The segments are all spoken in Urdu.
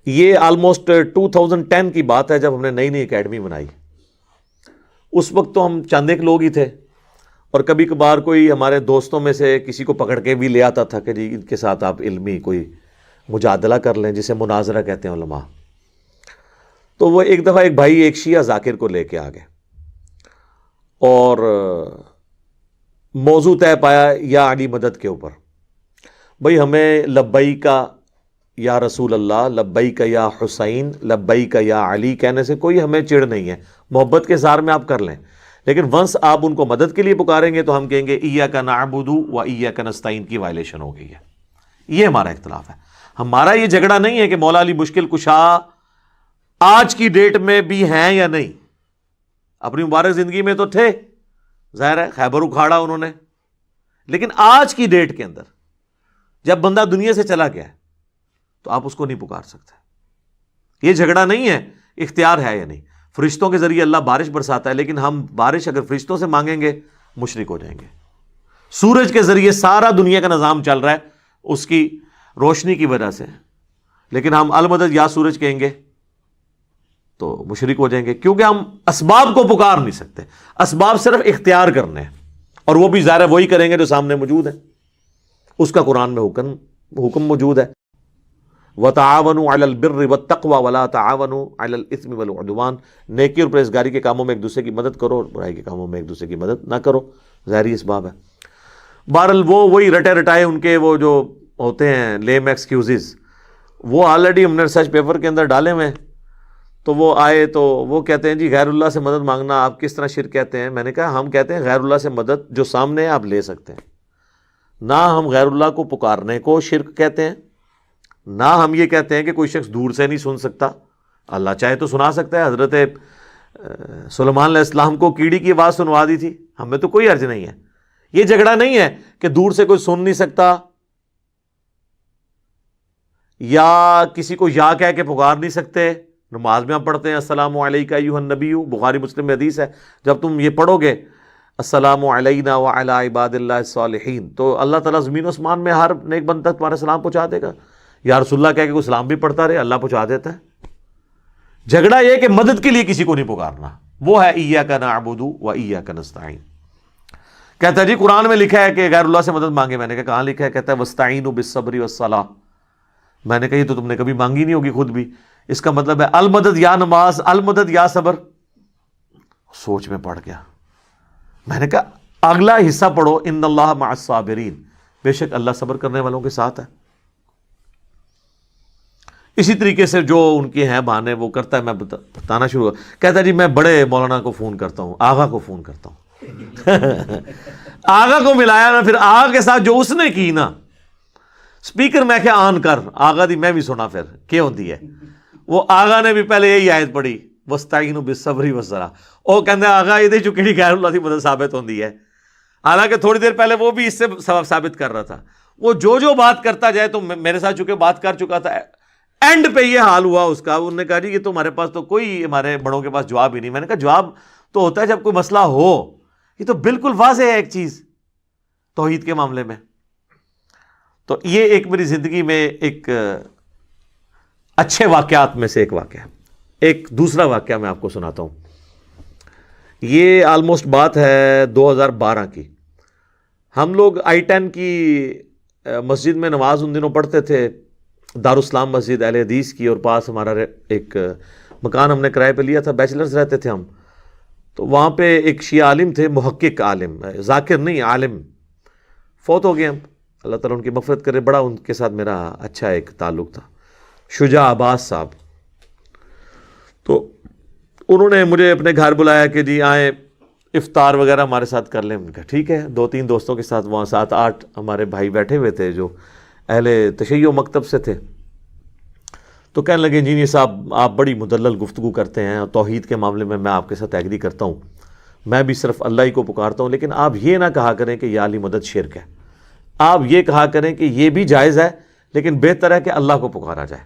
یہ آلموسٹ 2010 کی بات ہے جب ہم نے نئی نئی اکیڈمی بنائی. اس وقت تو ہم چند ایک لوگ ہی تھے, اور کبھی کبھار کوئی ہمارے دوستوں میں سے کسی کو پکڑ کے بھی لے آتا تھا کہ جی ان کے ساتھ آپ علمی کوئی مجادلہ کر لیں, جسے مناظرہ کہتے ہیں علماء. تو وہ ایک دفعہ ایک بھائی ایک شیعہ ذاکر کو لے کے آ گئے اور موضوع طے پایا یا علی مدد کے اوپر. بھئی ہمیں لبیک یا رسول اللہ, لبیک یا حسین, لبیک یا علی کہنے سے کوئی ہمیں چڑ نہیں ہے, محبت کے اظہار میں آپ کر لیں, لیکن ونس آپ ان کو مدد کے لیے پکاریں گے تو ہم کہیں گے ایاک نعبد و ایاک نستعین کی وائلیشن ہو گئی ہے. یہ ہمارا اختلاف ہے. ہمارا یہ جھگڑا نہیں ہے کہ مولا علی مشکل کشا آج کی ڈیٹ میں بھی ہیں یا نہیں. اپنی مبارک زندگی میں تو تھے, ظاہر ہے خیبر اکھاڑا انہوں نے, لیکن آج کی ڈیٹ کے اندر جب بندہ دنیا سے چلا گیا ہے تو آپ اس کو نہیں پکار سکتے. یہ جھگڑا نہیں ہے اختیار ہے یا نہیں. فرشتوں کے ذریعے اللہ بارش برساتا ہے, لیکن ہم بارش اگر فرشتوں سے مانگیں گے مشرک ہو جائیں گے. سورج کے ذریعے سارا دنیا کا نظام چل رہا ہے اس کی روشنی کی وجہ سے, لیکن ہم المدد یا سورج کہیں گے تو مشرک ہو جائیں گے, کیونکہ ہم اسباب کو پکار نہیں سکتے. اسباب صرف اختیار کرنے ہیں, اور وہ بھی ظاہر وہی کریں گے جو سامنے موجود ہے. اس کا قرآن میں حکم موجود ہے, وَتَعَاوَنُوا عَلَى الْبِرِّ وَالتَّقْوَى وَلَا تَعَاوَنُوا عَلَى الْإِثْمِ وَالْعُدْوَانِ. نیکی اور پرہیزگاری کے کاموں میں ایک دوسرے کی مدد کرو, اور برائی کے کاموں میں ایک دوسرے کی مدد نہ کرو. ظاہری اسباب ہے. بہرحال وہی رٹے رٹائے ان کے وہ جو ہوتے ہیں لیم ایکسکیوزز, وہ آلریڈی ہم نے ریسرچ پیپر کے اندر ڈالے ہوئے ہیں. تو وہ آئے تو وہ کہتے ہیں جی غیر اللہ سے مدد مانگنا آپ کس طرح شرک کہتے ہیں. میں نے کہا ہم کہتے ہیں غیر اللہ سے مدد جو سامنے ہے آپ لے سکتے ہیں, نہ ہم غیر اللہ کو پکارنے کو شرک کہتے ہیں, نہ ہم یہ کہتے ہیں کہ کوئی شخص دور سے نہیں سن سکتا, اللہ چاہے تو سنا سکتا ہے. حضرت سلیمان علیہ السلام کو کیڑی کی آواز سنوا دی تھی, ہمیں تو کوئی حرج نہیں ہے. یہ جھگڑا نہیں ہے کہ دور سے کوئی سن نہیں سکتا یا کسی کو یا کہہ کے پکار نہیں سکتے. نماز میں ہم پڑھتے ہیں السلام علیکہ ایھا النبی, بخاری مسلم میں حدیث ہے, جب تم یہ پڑھو گے السلام علینا وعلی عباد اللہ الصالحین, تو اللہ تعالیٰ زمین و اسمان میں ہر نیک بندہ تک تمہارا سلام پہنچا دے گا. یا رسول اللہ کہہ کے کوئی سلام بھی پڑھتا رہے, اللہ پہنچا دیتا ہے. جھگڑا یہ کہ مدد کے لیے کسی کو نہیں پکارنا, وہ ہے ایاک نعبد و ایاک نستعین. کہتا ہے جی قرآن میں لکھا ہے کہ غیر اللہ سے مدد مانگے. میں نے کہا کہاں لکھا ہے؟ کہتا ہے وستعینوا بالصبر والصلاۃ. میں نے کہا یہ تو تم نے کبھی مانگی نہیں ہوگی خود بھی. اس کا مطلب ہے المدد یا نماز, المدد یا صبر. سوچ میں پڑ گیا. میں نے کہا اگلا حصہ پڑھو, ان اللہ مع الصابرین, بے شک اللہ صبر کرنے والوں کے ساتھ ہے. اسی طریقے سے جو ان کے ہیں بہانے وہ کرتا ہے. میں بتانا شروع کہتا ہے جی میں بڑے مولانا کو فون کرتا ہوں, آغا کو فون کرتا ہوں. آغا کو ملایا نا, پھر آغا کے ساتھ جو اس نے کی نا, سپیکر میں کیا آن کر آغا دی میں بھی سنا پھر کیا ہوتی ہے. وہ آغا نے بھی پہلے یہی آیت پڑھی وستعینوا بالصبر والصلاۃ. وہ کہتے ہیں آغا یہ جو کہڑی غیر اللہ کی مدد ثابت ہوتی ہے, حالانکہ تھوڑی دیر پہلے وہ بھی اس سے سبب ثابت کر رہا تھا. وہ جو بات کرتا جائے, تو میرے ساتھ چونکہ بات کر چکا تھا, اینڈ پہ یہ حال ہوا اس کا. انہوں نے کہا جی یہ تو ہمارے پاس تو کوئی ہمارے بڑوں کے پاس جواب ہی نہیں. میں نے کہا جواب تو ہوتا ہے جب کوئی مسئلہ ہو. یہ تو بالکل واضح ہے ایک چیز توحید کے معاملے میں. تو یہ ایک میری زندگی میں ایک اچھے واقعات میں سے ایک واقعہ. ایک دوسرا واقعہ میں آپ کو سناتا ہوں. یہ آلموسٹ بات ہے 2012 کی. ہم لوگ I-10 کی مسجد میں نماز ان دنوں پڑھتے تھے, دارالاسلام مسجد اہل حدیث کی, اور پاس ہمارا ایک مکان ہم نے کرائے پہ لیا تھا, بیچلرز رہتے تھے ہم. تو وہاں پہ ایک شیعہ عالم تھے, محقق عالم, ذاکر نہیں عالم, فوت ہو گئے ہم, اللہ تعالیٰ ان کی مغفرت کرے. بڑا ان کے ساتھ میرا اچھا ایک تعلق تھا, شجاع عباس صاحب. تو انہوں نے مجھے اپنے گھر بلایا کہ جی آئیں افطار وغیرہ ہمارے ساتھ کر لیں. میں نے کہا ٹھیک ہے. 2-3 دوستوں کے ساتھ وہاں 7-8 ہمارے بھائی بیٹھے ہوئے تھے جو اہل تشیع مکتب سے تھے. تو کہنے لگے انجینئر صاحب آپ بڑی مدلل گفتگو کرتے ہیں, اور توحید کے معاملے میں آپ کے ساتھ ایگری کرتا ہوں, میں بھی صرف اللہ ہی کو پکارتا ہوں, لیکن آپ یہ نہ کہا کریں کہ یا علی مدد شرک ہے. آپ یہ کہا کریں کہ یہ بھی جائز ہے, لیکن بہتر ہے کہ اللہ کو پکارا جائے.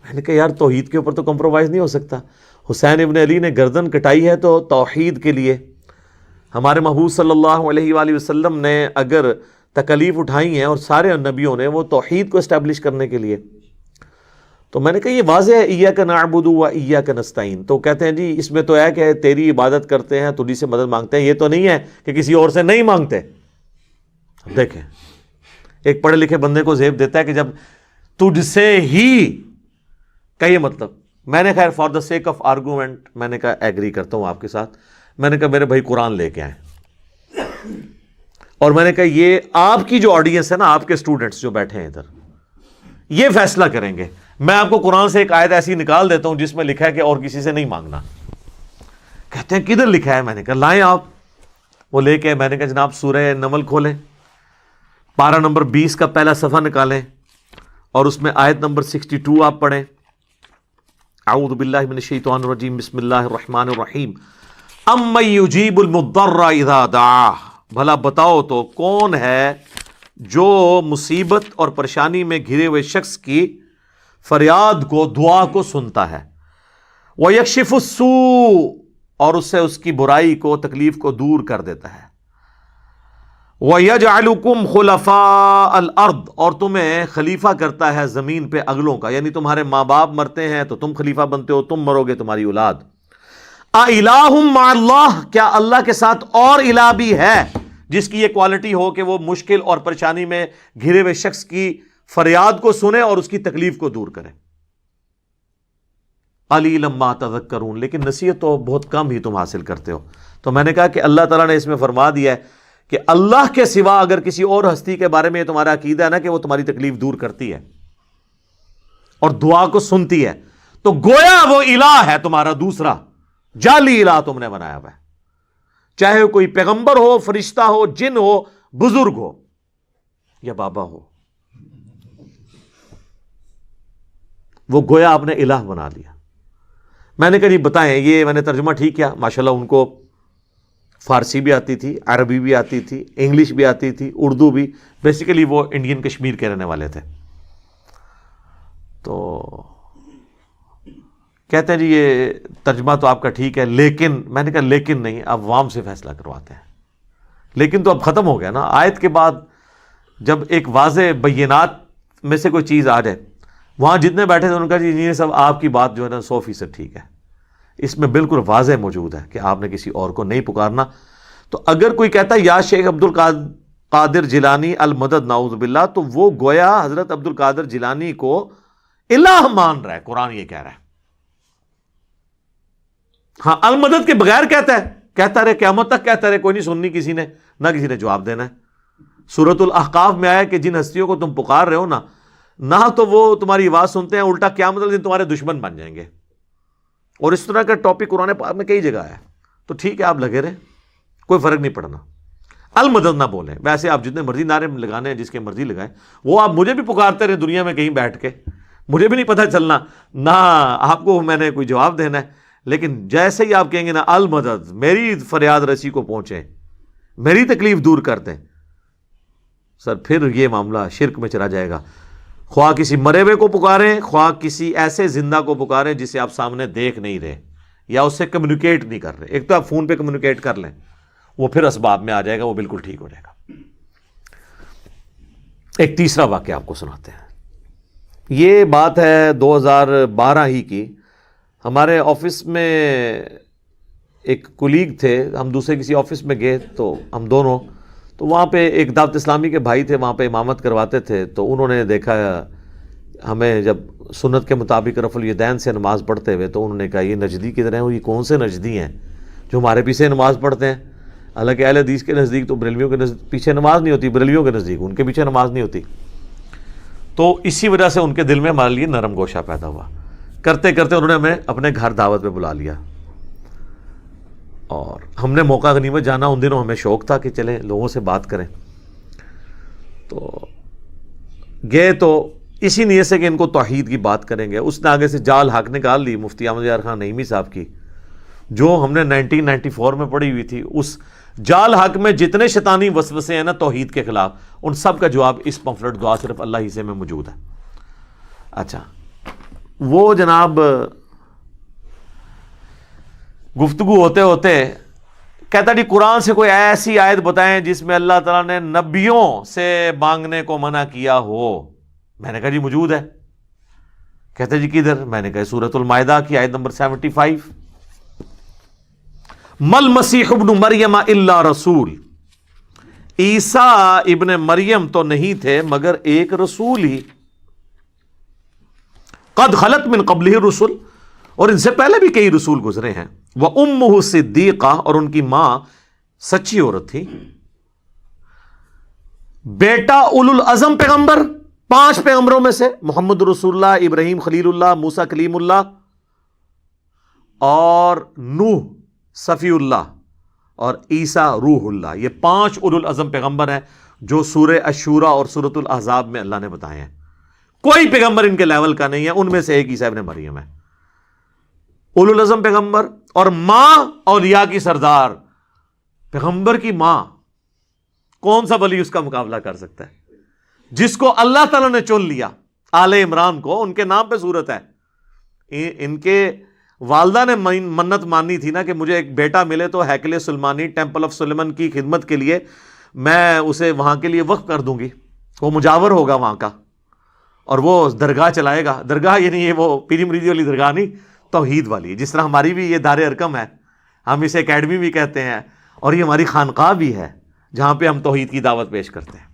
میں نے کہا یار توحید کے اوپر تو کمپرومائز نہیں ہو سکتا. حسین ابن علی نے گردن کٹائی ہے تو توحید کے لیے. ہمارے محبوب صلی اللہ علیہ وآلہ وسلم نے اگر تکلیف اٹھائی ہیں, اور سارے نبیوں نے, وہ توحید کو اسٹیبلش کرنے کے لیے. تو میں نے کہا یہ واضح ہے ایاک نعبد و ایاک نستعین، تو کہتے ہیں جی اس میں تو ہے کہ تیری عبادت کرتے ہیں، تجھی سے مدد مانگتے ہیں، یہ تو نہیں ہے کہ کسی اور سے نہیں مانگتے۔ دیکھیں ایک پڑھے لکھے بندے کو زیب دیتا ہے کہ جب تجھ سے ہی کا یہ مطلب، میں نے خیر for the sake of argument میں نے کہا ایگری کرتا ہوں آپ کے ساتھ، میں نے کہا میرے بھائی قرآن لے کے آئیں، اور میں نے کہا یہ آپ کی جو آڈینس ہے نا، آپ کے اسٹوڈنٹس جو بیٹھے ہیں ادھر، یہ فیصلہ کریں گے۔ میں آپ کو قرآن سے ایک آیت ایسی نکال دیتا ہوں جس میں لکھا ہے کہ اور کسی سے نہیں مانگنا۔ کہتے ہیں کدھر لکھا ہے؟ میں نے کہا لائیں آپ، وہ لے کے، میں نے کہا جناب سورہ نمل کھولیں، پارہ نمبر 20 کا پہلا صفحہ نکالیں اور اس میں آیت نمبر 62 آپ پڑھیں۔ اعوذ باللہ من الشیطان الرجیم، بسم اللہ الرحمن الرحیم، امن یجیب المضطر اذا دعاہ، بھلا بتاؤ تو کون ہے جو مصیبت اور پریشانی میں گھرے ہوئے شخص کی فریاد کو، دعا کو سنتا ہے، وَيَكْشِفُ السُّوءَ، اور اس سے اس کی برائی کو، تکلیف کو دور کر دیتا ہے، وَيَجْعَلُكُمْ خُلَفَاءَ الْأَرْضِ، اور تمہیں خلیفہ کرتا ہے زمین پہ اگلوں کا، یعنی تمہارے ماں باپ مرتے ہیں تو تم خلیفہ بنتے ہو، تم مرو گے تمہاری اولاد۔ اِلَٰهٌ مَّعَ اللَّهِ، کیا اللہ کے ساتھ اور الہ بھی ہے جس کی یہ کوالٹی ہو کہ وہ مشکل اور پریشانی میں گھرے ہوئے شخص کی فریاد کو سنے اور اس کی تکلیف کو دور کرے؟ قلیلا ما تذکرون، لیکن نصیحت تو بہت کم ہی تم حاصل کرتے ہو۔ تو میں نے کہا کہ اللہ تعالیٰ نے اس میں فرما دیا ہے کہ اللہ کے سوا اگر کسی اور ہستی کے بارے میں یہ تمہارا عقیدہ ہے نا کہ وہ تمہاری تکلیف دور کرتی ہے اور دعا کو سنتی ہے، تو گویا وہ الہ ہے تمہارا دوسرا جعلی الہ تم نے بنایا ہوا ہے، چاہے کوئی پیغمبر ہو، فرشتہ ہو، جن ہو، بزرگ ہو یا بابا ہو، وہ گویا آپ نے الہ بنا لیا۔ میں نے کہا جی بتائیں، یہ میں نے ترجمہ ٹھیک کیا، ماشاءاللہ ان کو فارسی بھی آتی تھی، عربی بھی آتی تھی، انگلش بھی آتی تھی، اردو بھی، بیسیکلی وہ انڈین کشمیر کے رہنے والے تھے۔ تو کہتے ہیں جی یہ ترجمہ تو آپ کا ٹھیک ہے، لیکن میں نے کہا لیکن نہیں، اب عوام سے فیصلہ کرواتے ہیں۔ لیکن تو اب ختم ہو گیا نا، آیت کے بعد جب ایک واضح بینات میں سے کوئی چیز آ جائے، وہاں جتنے بیٹھے تھے ان کا جی یہ سب آپ کی بات جو ہے نا 100% ٹھیک ہے، اس میں بالکل واضح موجود ہے کہ آپ نے کسی اور کو نہیں پکارنا۔ تو اگر کوئی کہتا ہے یا شیخ عبد القادر جیلانی المدد نعوذ باللہ، تو وہ گویا حضرت عبد القادر جیلانی کو الہ مان رہا ہے، قرآن یہ کہہ رہا ہے۔ ہاں المدد کے بغیر کہتا رہے قیامت تک کہتا رہے، کوئی نہیں سننی کسی نے، نہ کسی نے جواب دینا ہے۔ سورۃ الاحقاف میں آیا کہ جن ہستیوں کو تم پکار رہے ہو نا، نہ تو وہ تمہاری آواز سنتے ہیں، الٹا قیامت والے دن تمہارے دشمن بن جائیں گے۔ اور اس طرح کا ٹاپک قرآن پاک میں کئی جگہ ہے۔ تو ٹھیک ہے آپ لگے رہے، کوئی فرق نہیں پڑنا، المدد نہ بولیں، ویسے آپ جتنے مرضی نعرے لگانے ہیں، جس کے مرضی لگائیں، وہ آپ مجھے بھی پکارتے رہے دنیا میں کہیں بیٹھ کے، مجھے بھی نہیں پتہ چلنا، نہ آپ کو میں نے کوئی جواب دینا ہے۔ لیکن جیسے ہی آپ کہیں گے نا المدد، میری فریاد رسی کو پہنچے، میری تکلیف دور کر دیں، سر پھر یہ معاملہ شرک میں چلا جائے گا۔ خواہ کسی مرے ہوئے کو پکاریں، خواہ کسی ایسے زندہ کو پکاریں جسے آپ سامنے دیکھ نہیں رہے یا اس سے کمیونیکیٹ نہیں کر رہے۔ ایک تو آپ فون پہ کمیونیکیٹ کر لیں، وہ پھر اسباب میں آ جائے گا، وہ بالکل ٹھیک ہو جائے گا۔ ایک تیسرا واقعہ آپ کو سناتے ہیں۔ یہ بات ہے 2012 ہی کی۔ ہمارے آفس میں ایک کولیگ تھے، ہم دوسرے کسی آفس میں گئے تو ہم دونوں، تو وہاں پہ ایک دعوت اسلامی کے بھائی تھے، وہاں پہ امامت کرواتے تھے، تو انہوں نے دیکھا ہمیں جب سنت کے مطابق رفع الیدین سے نماز پڑھتے ہوئے، تو انہوں نے کہا یہ نجدی کی طرح ہیں، یہ کون سے نجدی ہیں جو ہمارے پیچھے نماز پڑھتے ہیں؟ حالانکہ اہل حدیث کے نزدیک تو بریلویوں کے پیچھے نماز نہیں ہوتی، بریلویوں کے نزدیک ان کے پیچھے نماز نہیں ہوتی۔ تو اسی وجہ سے ان کے دل میں ہمارے لیے نرم گوشہ پیدا ہوا۔ کرتے کرتے انہوں نے ہمیں اپنے گھر دعوت پہ بلا لیا، اور ہم نے موقع غنیمت جانا، ان دنوں ہمیں شوق تھا کہ چلیں لوگوں سے بات کریں، تو گئے تو اسی نیت سے کہ ان کو توحید کی بات کریں گے۔ اس نے آگے سے جال حق نکال لی مفتی احمد یار خان نعیمی صاحب کی، جو ہم نے 1994 میں پڑھی ہوئی تھی۔ اس جال حق میں جتنے شیطانی وسوسے ہیں نا توحید کے خلاف، ان سب کا جواب اس پمفلٹ دعا صرف اللہ ہی سے میں موجود ہے۔ اچھا، وہ جناب گفتگو ہوتے ہوتے کہتا جی قرآن سے کوئی ایسی آیت بتائیں جس میں اللہ تعالیٰ نے نبیوں سے مانگنے کو منع کیا ہو۔ میں نے کہا جی موجود ہے۔ کہتے جی کدھر؟ میں نے کہا سورۃ المائدہ کی آیت نمبر 75، مل مسیح ابن مریم الا رسول، عیسیٰ ابن مریم تو نہیں تھے مگر ایک رسول ہی، قد خلت من قبلہ الرسل، اور ان سے پہلے بھی کئی رسول گزرے ہیں، وامہ صدیقہ، اور ان کی ماں سچی عورت تھی، بیٹا اولو العزم پیغمبر، 5 پیغمبروں میں سے محمد رسول اللہ، ابراہیم خلیل اللہ، موسیٰ کلیم اللہ، اور نوح صفی اللہ، اور عیسیٰ روح اللہ۔ یہ 5 اولو العزم پیغمبر ہیں جو سورہ الشورى اور سورۃ الاحزاب میں اللہ نے بتائے ہیں۔ کوئی پیغمبر ان کے لیول کا نہیں ہے، ان میں سے ایک عیسیٰ ابن مریم ہے، اولو العزم پیغمبر، اور ماں اولیاء کی سردار، پیغمبر کی ماں۔ کون سا ولی اس کا مقابلہ کر سکتا ہے؟ جس کو اللہ تعالیٰ نے چن لیا، آل عمران کو، ان کے نام پہ صورت ہے۔ ان کے والدہ نے منت مانی تھی نا کہ مجھے ایک بیٹا ملے تو ہیکل سلیمانی، ٹیمپل آف سلیمان کی خدمت کے لیے میں اسے وہاں کے لیے وقف کر دوں گی، وہ مجاور ہوگا وہاں کا، اور وہ درگاہ چلائے گا۔ درگاہ یعنی یہ وہ پیری مریدی والی درگاہ نہیں، توحید والی، جس طرح ہماری بھی یہ دار ارکم ہے، ہم اسے اکیڈمی بھی کہتے ہیں، اور یہ ہماری خانقاہ بھی ہے جہاں پہ ہم توحید کی دعوت پیش کرتے ہیں۔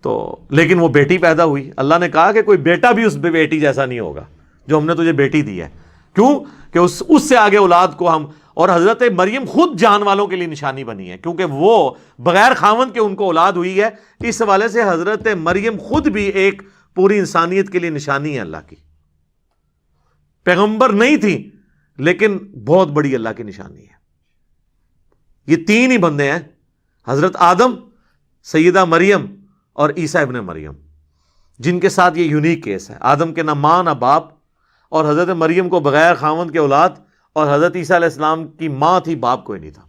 تو لیکن وہ بیٹی پیدا ہوئی، اللہ نے کہا کہ کوئی بیٹا بھی اس بیٹی جیسا نہیں ہوگا جو ہم نے تجھے بیٹی دی ہے۔ کیوں کہ اس سے آگے اولاد کو ہم، اور حضرت مریم خود جان والوں کے لیے نشانی بنی ہے، کیونکہ وہ بغیر خاوند کے ان کو اولاد ہوئی ہے، اس حوالے سے حضرت مریم خود بھی ایک پوری انسانیت کے لیے نشانی ہے اللہ کی۔ پیغمبر نہیں تھی لیکن بہت بڑی اللہ کی نشانی ہے۔ یہ 3 ہی بندے ہیں، حضرت آدم، سیدہ مریم اور عیسیٰ ابن مریم، جن کے ساتھ یہ یونیک کیس ہے۔ آدم کے نہ ماں نہ باپ، اور حضرت مریم کو بغیر خاوند کے اولاد، اور حضرت عیسیٰ علیہ السلام کی ماں تھی، باپ کوئی نہیں تھا۔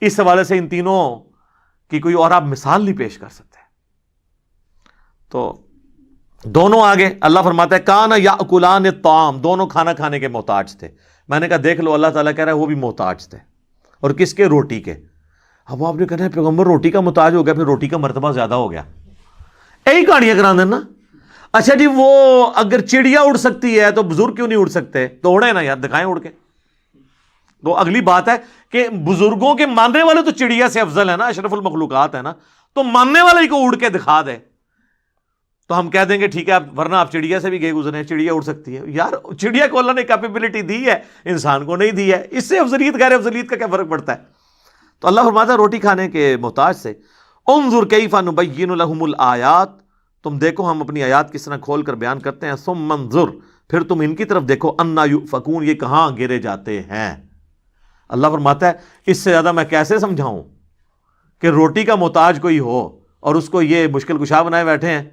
اس حوالے سے ان تینوں کی کوئی اور آپ مثال نہیں پیش کر سکتے۔ تو دونوں آگے اللہ فرماتا ہے کان یاکلان الطعام، دونوں کھانا کھانے کے محتاج تھے۔ میں نے کہا دیکھ لو، اللہ تعالیٰ کہہ رہا ہے وہ بھی محتاج تھے، اور کس کے؟ روٹی کے۔ اب آپ نے کہنا ہے پیغمبر روٹی کا محتاج ہو گیا، پھر روٹی کا مرتبہ زیادہ ہو گیا، یہی کہانیاں کرا دینا۔ اچھا جی، وہ اگر چڑیا اڑ سکتی ہے تو بزرگ کیوں نہیں اڑ سکتے؟ تو اڑے نا یار، دکھائیں اڑ کے۔ تو اگلی بات ہے کہ بزرگوں کے ماننے والے تو چڑیا سے افضل ہے نا، اشرف المخلوقات ہے نا، تو ماننے والے کو اڑ کے دکھا دے تو ہم کہہ دیں گے ٹھیک ہے، ورنہ آپ چڑیا سے بھی گئے گزرے ہیں، چڑیا اڑ سکتی ہے۔ یار چڑیا کو اللہ نے کیپیبلٹی دی ہے، انسان کو نہیں دی ہے، اس سے افضلیت غیر افضلیت کا کیا فرق پڑتا ہے؟ تو اللہ فرماتا ہے روٹی کھانے کے محتاج سے۔ انظر کیف نبین لہم الآیات، تم دیکھو ہم اپنی آیات کس طرح کھول کر بیان کرتے ہیں، ثم انظر، پھر تم ان کی طرف دیکھو، انا یؤفکون، یہ کہاں گرے جاتے ہیں۔ اللہ فرماتا ہے اس سے زیادہ میں کیسے سمجھاؤں کہ روٹی کا محتاج کوئی ہو اور اس کو یہ مشکل کشا بنائے بیٹھے ہیں۔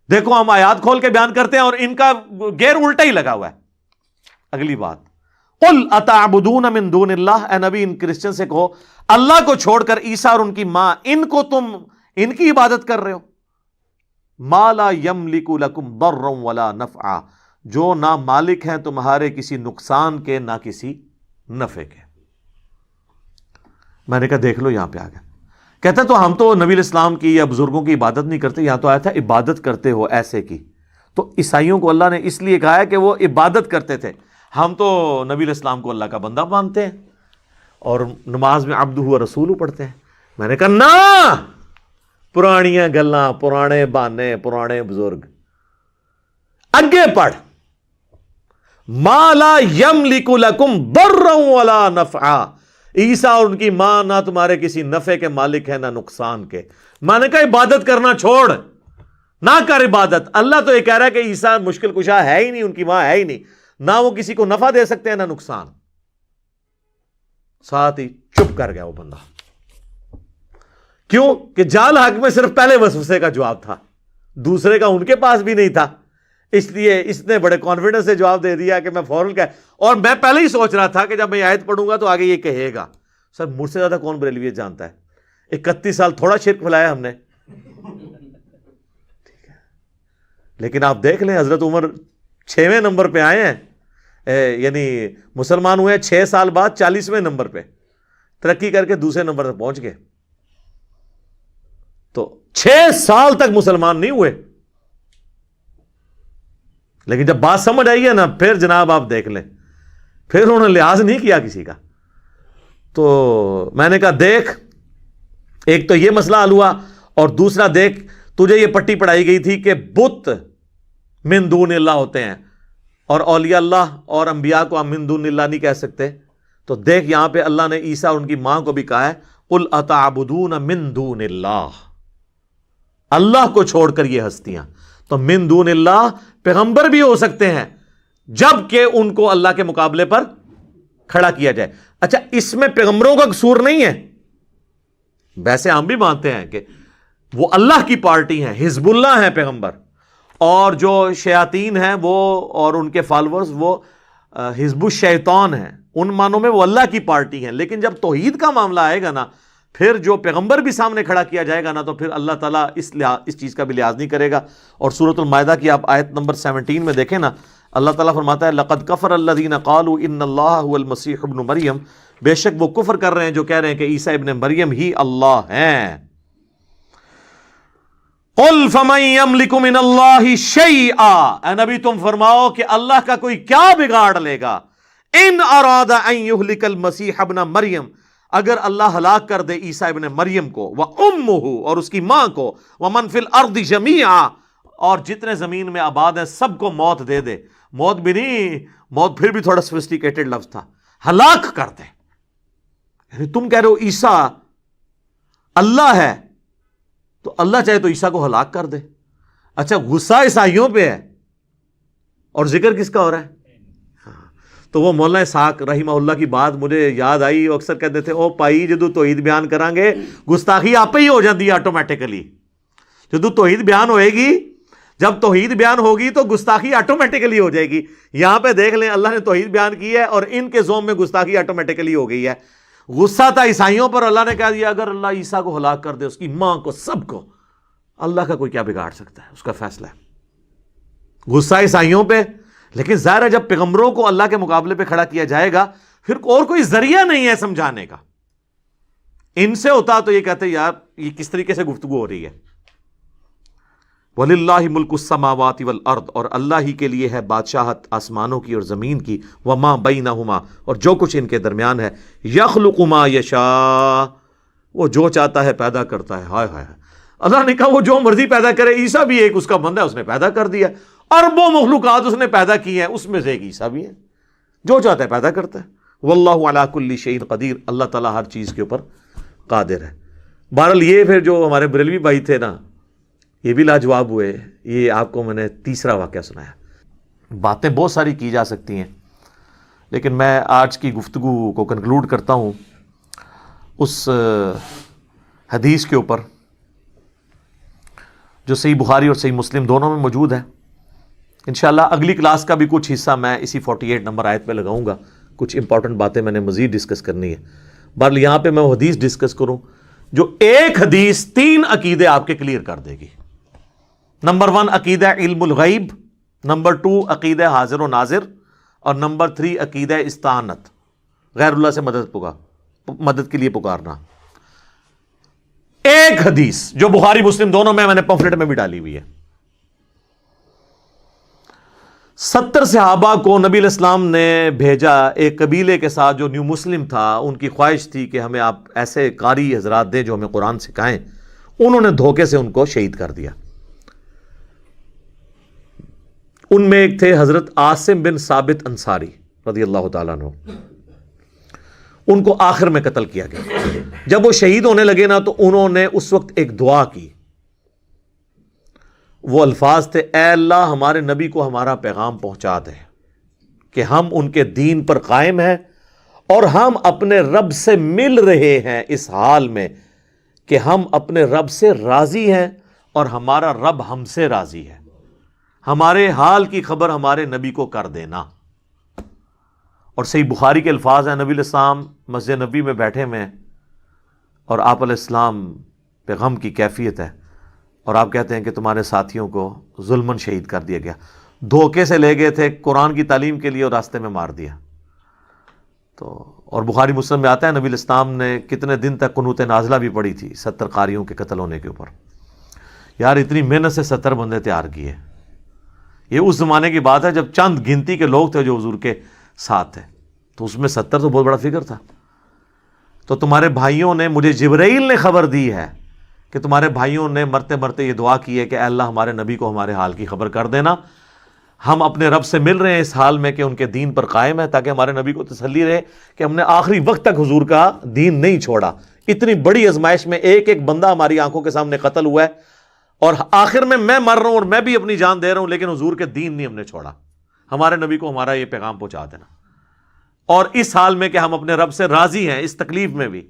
دیکھو ہم آیات کھول کے بیان کرتے ہیں اور ان کا گیر الٹا ہی لگا ہوا ہے۔ اگلی بات، قل اتعبدون من دون اللہ، اے نبی ان کرسچن سے کہو اللہ کو چھوڑ کر عیسیٰ اور ان کی ماں، ان کو تم ان کی عبادت کر رہے ہو، ما لا یملک لکم ضرا ولا نفعا، جو نہ مالک ہیں تمہارے کسی نقصان کے نہ کسی نفع کے۔ میں نے کہا دیکھ لو یہاں پہ آ گیا، کہتا تو ہم تو نبی الاسلام کی یا بزرگوں کی عبادت نہیں کرتے، یہاں تو آیا تھا عبادت کرتے ہو ایسے کی۔ تو عیسائیوں کو اللہ نے اس لیے کہا ہے کہ وہ عبادت کرتے تھے، ہم تو نبی الاسلام کو اللہ کا بندہ مانتے ہیں اور نماز میں عبدہ و رسولہ پڑھتے ہیں۔ میں نے کہا نا، پرانیاں گلاں، پرانے بہانے، پرانے بزرگ، اگے پڑھ، ما لا یملک لکم ضرا ولا نفعا، عیسیٰ اور ان کی ماں نہ تمہارے کسی نفع کے مالک ہے نہ نقصان کے۔ میں نے کہا عبادت کرنا چھوڑ، نہ کر عبادت۔ اللہ تو یہ کہہ رہا ہے کہ عیسیٰ مشکل کشا ہے ہی نہیں، ان کی ماں ہے ہی نہیں، نہ وہ کسی کو نفع دے سکتے ہیں نہ نقصان۔ ساتھ ہی چپ کر گیا وہ بندہ، کیوں کہ جال حق میں صرف پہلے وسوسے کا جواب تھا، دوسرے کا ان کے پاس بھی نہیں تھا، اس لیے اس نے بڑے کانفیڈنس سے جواب دے دیا کہ میں فوراً کہہ، اور میں پہلے ہی سوچ رہا تھا کہ جب میں آیت پڑھوں گا تو آگے یہ کہے گا۔ سر مجھ سے زیادہ کون بریلویت جانتا ہے؟ 31 سال تھوڑا شرک پھیلایا ہم نے، ٹھیک ہے، لیکن آپ دیکھ لیں حضرت عمر 6ویں نمبر پہ آئے ہیں، یعنی مسلمان ہوئے 6 سال بعد 40ویں نمبر پہ ترقی کر کے دوسرے نمبر تک پہنچ گئے۔ تو 6 سال تک مسلمان نہیں ہوئے، لیکن جب بات سمجھ آئی ہے نا پھر جناب آپ دیکھ لیں، پھر انہوں نے لحاظ نہیں کیا کسی کا. تو میں نے کہا دیکھ ایک تو یہ مسئلہ حل ہوا، اور دوسرا دیکھ تجھے یہ پٹی پڑھائی گئی تھی کہ بت من دون اللہ ہوتے ہیں اور اولیاء اللہ اور انبیاء کو ہم من دون اللہ نہیں کہہ سکتے. تو دیکھ یہاں پہ اللہ نے عیسیٰ اور ان کی ماں کو بھی کہا ہے قل اتعبدون من دون اللہ، اللہ کو چھوڑ کر یہ ہستیاں. تو من دون اللہ پیغمبر بھی ہو سکتے ہیں جب کہ ان کو اللہ کے مقابلے پر کھڑا کیا جائے. اچھا اس میں پیغمبروں کا قصور نہیں ہے، ویسے ہم بھی مانتے ہیں کہ وہ اللہ کی پارٹی ہیں، حزب اللہ ہیں پیغمبر، اور جو شیاطین ہیں وہ اور ان کے فالورز وہ حزب الشیطان ہیں، ان معنوں میں وہ اللہ کی پارٹی ہیں. لیکن جب توحید کا معاملہ آئے گا نا پھر جو پیغمبر بھی سامنے کھڑا کیا جائے گا نا تو پھر اللہ تعالیٰ اس چیز کا بھی لحاظ نہیں کرے گا. اور سورۃ المائدہ کی آپ آیت نمبر 17 میں دیکھیں نا، اللہ تعالیٰ فرماتا ہے لقد کفر الذین قالوا ان اللہ هو المسیح ابن مریم، بے شک وہ کفر کر رہے ہیں جو کہہ رہے ہیں کہ عیسیٰ ابن مریم ہی اللہ ہیں. قل فمن یملک من اللہ شیئا، اے نبی تم فرماؤ کہ اللہ کا کوئی کیا بگاڑ لے گا. ان اراد ان یہلک المسیح ابن مریم، اگر اللہ ہلاک کر دے عیسیٰ ابن مریم کو، وامہ اور اس کی ماں کو، ومن فی الارض جمیعا اور جتنے زمین میں آباد ہیں سب کو موت دے دے. موت بھی نہیں، موت پھر بھی تھوڑا سوفسٹیکیٹڈ لفظ تھا، ہلاک کر دے. یعنی تم کہہ رہے ہو عیسیٰ اللہ ہے تو اللہ چاہے تو عیسیٰ کو ہلاک کر دے. اچھا غصہ عیسائیوں پہ ہے اور ذکر کس کا ہو رہا ہے؟ تو وہ مولانا اسحاق رحمہ اللہ کی بات مجھے یاد آئی، وہ اکثر کہتے تھے او پائی جدو توحید بیان کریں گے گستاخی آپ ہی ہو جاتی ہے آٹومیٹیکلی. جدو توحید بیان ہوئے گی، جب توحید بیان ہوگی تو گستاخی آٹومیٹیکلی ہو جائے گی. یہاں پہ دیکھ لیں اللہ نے توحید بیان کی ہے اور ان کے زوم میں گستاخی آٹومیٹیکلی ہو گئی ہے. غصہ تھا عیسائیوں پر، اللہ نے کہہ دیا اگر اللہ عیسیٰ کو ہلاک کر دے، اس کی ماں کو، سب کو، اللہ کا کوئی کیا بگاڑ سکتا ہے، اس کا فیصلہ ہے. غصہ عیسائیوں پہ، لیکن ظاہر ہے جب پیغمبروں کو اللہ کے مقابلے پہ کھڑا کیا جائے گا پھر اور کوئی ذریعہ نہیں ہے سمجھانے کا. ان سے ہوتا تو یہ کہتے یار یہ کس طریقے سے گفتگو ہو رہی ہے. وَلِلَّهِ مُلْكُ السَّمَاوَاتِ وَالْأَرْضِ، اور اللہ ہی کے لیے ہے بادشاہت آسمانوں کی اور زمین کی، وَمَا بَيْنَهُمَا اور جو کچھ ان کے درمیان ہے. يَخْلُقُ مَا يَشَاءُ وہ جو چاہتا ہے پیدا کرتا ہے. ہائے ہائے، اللہ نے کہا وہ جو مرضی پیدا کرے. عیسیٰ بھی ایک اس کا بندہ ہے، اس نے پیدا کر دیا. اربوں مخلوقات اس نے پیدا کی ہیں، اس میں سے ایک عیسیٰ بھی ہے، جو چاہتا ہے پیدا کرتا ہے. واللہ علی کل شیء قدیر، اللہ تعالیٰ ہر چیز کے اوپر قادر ہے. بہرحال یہ پھر جو ہمارے بریلوی بھائی تھے نا یہ بھی لاجواب ہوئے. یہ آپ کو میں نے تیسرا واقعہ سنایا. باتیں بہت ساری کی جا سکتی ہیں لیکن میں آج کی گفتگو کو کنکلوڈ کرتا ہوں اس حدیث کے اوپر جو صحیح بخاری اور صحیح مسلم دونوں میں موجود ہے. انشاءاللہ اگلی کلاس کا بھی کچھ حصہ میں اسی 48 نمبر آیت پہ لگاؤں گا. کچھ امپورٹنٹ باتیں میں نے مزید ڈسکس کرنی ہے. بہرحال یہاں پہ میں وہ حدیث ڈسکس کروں جو ایک حدیث 3 عقیدے آپ کے کلیئر کر دے گی. نمبر 1 عقیدہ علم الغیب، نمبر 2 عقیدہ حاضر و ناظر، اور نمبر 3 عقیدہ استعانت، غیر اللہ سے مدد کے لیے پکارنا. ایک حدیث جو بخاری مسلم دونوں میں نے پمفلٹ میں بھی ڈالی ہوئی ہے. 70 صحابہ کو نبی علیہ السلام نے بھیجا ایک قبیلے کے ساتھ جو نیو مسلم تھا. ان کی خواہش تھی کہ ہمیں آپ ایسے قاری حضرات دیں جو ہمیں قرآن سکھائیں. انہوں نے دھوکے سے ان کو شہید کر دیا. ان میں ایک تھے حضرت عاصم بن ثابت انصاری رضی اللہ تعالیٰ عنہ. ان کو آخر میں قتل کیا گیا. جب وہ شہید ہونے لگے نا تو انہوں نے اس وقت ایک دعا کی. وہ الفاظ تھے اے اللہ ہمارے نبی کو ہمارا پیغام پہنچا دے کہ ہم ان کے دین پر قائم ہیں اور ہم اپنے رب سے مل رہے ہیں اس حال میں کہ ہم اپنے رب سے راضی ہیں اور ہمارا رب ہم سے راضی ہے. ہمارے حال کی خبر ہمارے نبی کو کر دینا. اور صحیح بخاری کے الفاظ ہیں، نبی علیہ السلام مسجد نبی میں بیٹھے ہوئے ہیں اور آپ علیہ السلام پہ غم کی کیفیت ہے اور آپ کہتے ہیں کہ تمہارے ساتھیوں کو ظلماً شہید کر دیا گیا. دھوکے سے لے گئے تھے قرآن کی تعلیم کے لیے اور راستے میں مار دیا. تو اور بخاری مسلم میں آتا ہے نبی علیہ السلام نے کتنے دن تک قنوت نازلہ بھی پڑھی تھی 70 قاریوں کے قتل ہونے کے اوپر. یار اتنی محنت سے 70 بندے تیار کیے، یہ اس زمانے کی بات ہے جب چند گنتی کے لوگ تھے جو حضور کے ساتھ تھے، تو اس میں 70 تو بہت بڑا فگر تھا۔ تو تمہارے بھائیوں نے، مجھے جبرائیل نے خبر دی ہے کہ تمہارے بھائیوں نے مرتے مرتے یہ دعا کی ہے کہ اے اللہ ہمارے نبی کو ہمارے حال کی خبر کر دینا، ہم اپنے رب سے مل رہے ہیں اس حال میں کہ ان کے دین پر قائم ہے، تاکہ ہمارے نبی کو تسلی رہے کہ ہم نے آخری وقت تک حضور کا دین نہیں چھوڑا۔ اتنی بڑی آزمائش میں ایک ایک بندہ ہماری آنکھوں کے سامنے قتل ہوا ہے، اور آخر میں مر رہا ہوں اور میں بھی اپنی جان دے رہا ہوں، لیکن حضور کے دین نہیں ہم نے چھوڑا، ہمارے نبی کو ہمارا یہ پیغام پہنچا دینا۔ اور اس حال میں کہ ہم اپنے رب سے راضی ہیں، اس تکلیف میں بھی،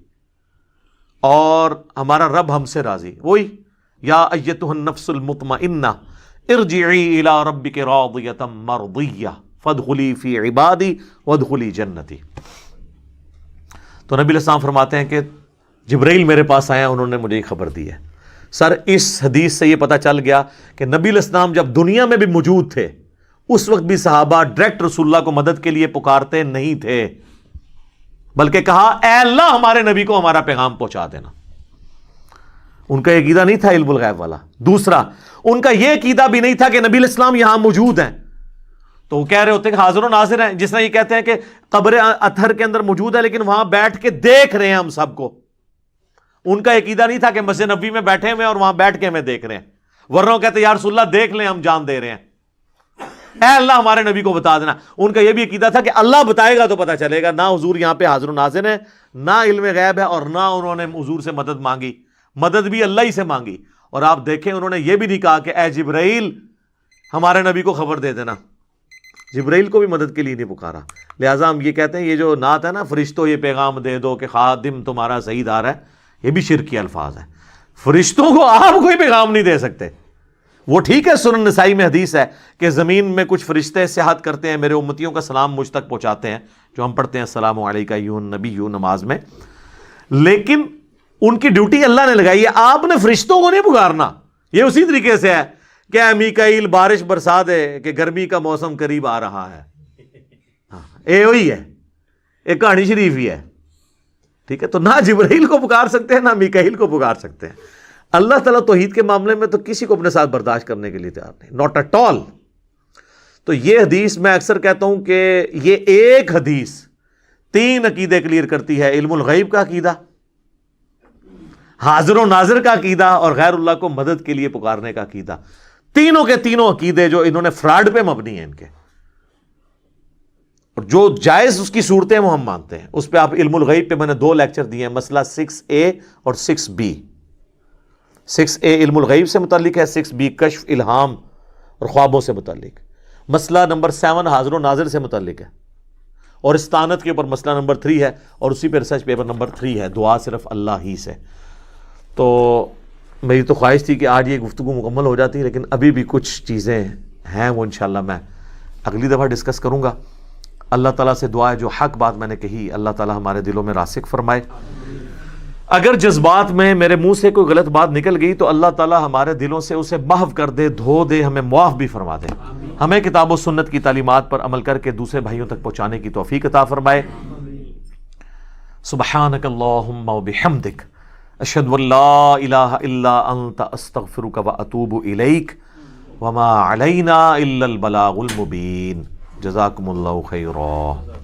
اور ہمارا رب ہم سے راضی۔ وہی یا ایتھا النفس المطمئنہ ارجعی الی ربک راضیۃ مرضیہ فادخلی فی عبادی وادخلی جنتی۔ تو نبی علیہ السلام فرماتے ہیں کہ جبرائیل میرے پاس آیا، انہوں نے مجھے یہ خبر دی ہے۔ سر اس حدیث سے یہ پتہ چل گیا کہ نبی علیہ السلام جب دنیا میں بھی موجود تھے، اس وقت بھی صحابہ ڈائریکٹ رسول اللہ کو مدد کے لیے پکارتے نہیں تھے، بلکہ کہا اے اللہ ہمارے نبی کو ہمارا پیغام پہنچا دینا۔ ان کا یہ عقیدہ نہیں تھا علم الغیب والا۔ دوسرا، ان کا یہ عقیدہ بھی نہیں تھا کہ نبی علیہ السلام یہاں موجود ہیں، تو وہ کہہ رہے ہوتے ہیں کہ حاضر و ناظر ہیں، جس طرح یہ کہتے ہیں کہ قبر اطہر کے اندر موجود ہے لیکن وہاں بیٹھ کے دیکھ رہے ہیں ہم سب کو۔ ان کا عقیدہ نہیں تھا کہ مسجد نبوی میں بیٹھے ہوئے اور وہاں بیٹھ کے ہمیں دیکھ رہے ہیں، ورنہ وہ کہتے ہیں یا رسول اللہ دیکھ لیں ہم جان دے رہے ہیں، اے اللہ ہمارے نبی کو بتا دینا۔ ان کا یہ بھی عقیدہ تھا کہ اللہ بتائے گا تو پتہ چلے گا۔ نہ حضور یہاں پہ حاضر و ناظر ہیں، نہ علم غیب ہے، اور نہ انہوں نے حضور سے مدد مانگی، مدد بھی اللہ ہی سے مانگی۔ اور آپ دیکھیں انہوں نے یہ بھی نہیں کہا کہ اے جبرائیل ہمارے نبی کو خبر دے دینا، جبرائیل کو بھی مدد کے لیے نہیں پکارا۔ لہٰذا ہم یہ کہتے ہیں یہ جو نعت ہے نا، فرشتوں یہ پیغام دے دو کہ خادم تمہارا صحیح آ رہا ہے، یہ بھی شرکی الفاظ ہے۔ فرشتوں کو آپ کوئی پیغام نہیں دے سکتے۔ وہ ٹھیک ہے، سنن نسائی میں حدیث ہے کہ زمین میں کچھ فرشتے سیاحت کرتے ہیں، میرے امتیوں کا سلام مجھ تک پہنچاتے ہیں، جو ہم پڑھتے ہیں السلام علیکہ ایھا النبی نماز میں، لیکن ان کی ڈیوٹی اللہ نے لگائی ہے، آپ نے فرشتوں کو نہیں پکارنا۔ یہ اسی طریقے سے ہے کہ اے میکائیل بارش برسا دے کہ گرمی کا موسم قریب آ رہا ہے، اے وہی ہے، ایک کہانی شریف ہی ہے، ٹھیک ہے۔ تو نہ جبرائیل کو پکار سکتے ہیں، نہ میکائیل کو پکار سکتے ہیں۔ اللہ تعالیٰ توحید کے معاملے میں تو کسی کو اپنے ساتھ برداشت کرنے کے لیے تیار نہیں، ناٹ ایٹ آل۔ تو یہ حدیث میں اکثر کہتا ہوں کہ یہ ایک حدیث 3 عقیدے کلیئر کرتی ہے: علم الغیب کا عقیدہ، حاضر و ناظر کا عقیدہ، اور غیر اللہ کو مدد کے لیے پکارنے کا عقیدہ۔ تینوں کے تینوں عقیدے جو انہوں نے فراڈ پہ مبنی ہیں ان کے، اور جو جائز اس کی صورتیں وہ ہم مانتے ہیں۔ اس پہ آپ علم الغیب پہ میں نے 2 لیکچر دیے ہیں، مسئلہ 6A اور 6B۔ 6A علم الغیب سے متعلق ہے، 6B کشف الہام اور خوابوں سے متعلق۔ مسئلہ نمبر 7 حاضر و ناظر سے متعلق ہے، اور استانت کے اوپر مسئلہ نمبر 3 ہے، اور اسی پہ ریسرچ پیپر نمبر 3 ہے، دعا صرف اللہ ہی سے۔ تو میری تو خواہش تھی کہ آج یہ گفتگو مکمل ہو جاتی، لیکن ابھی بھی کچھ چیزیں ہیں وہ انشاءاللہ میں اگلی دفعہ ڈسکس کروں گا۔ اللہ تعالیٰ سے دعا ہے جو حق بات میں نے کہی اللہ تعالیٰ ہمارے دلوں میں راسخ فرمائے۔ اگر جذبات میں میرے منہ سے کوئی غلط بات نکل گئی تو اللہ تعالیٰ ہمارے دلوں سے اسے محو کر دے، دھو دے، ہمیں معاف بھی فرما دے، ہمیں کتاب و سنت کی تعلیمات پر عمل کر کے دوسرے بھائیوں تک پہنچانے کی توفیق عطا فرمائے۔ سبحانک اللہم و بحمدک، اشہد ان لا الہ الا انت، استغفرک و اتوب الیک، وما علینا الا البلاغ المبین۔ جزاکم اللہ خیرا۔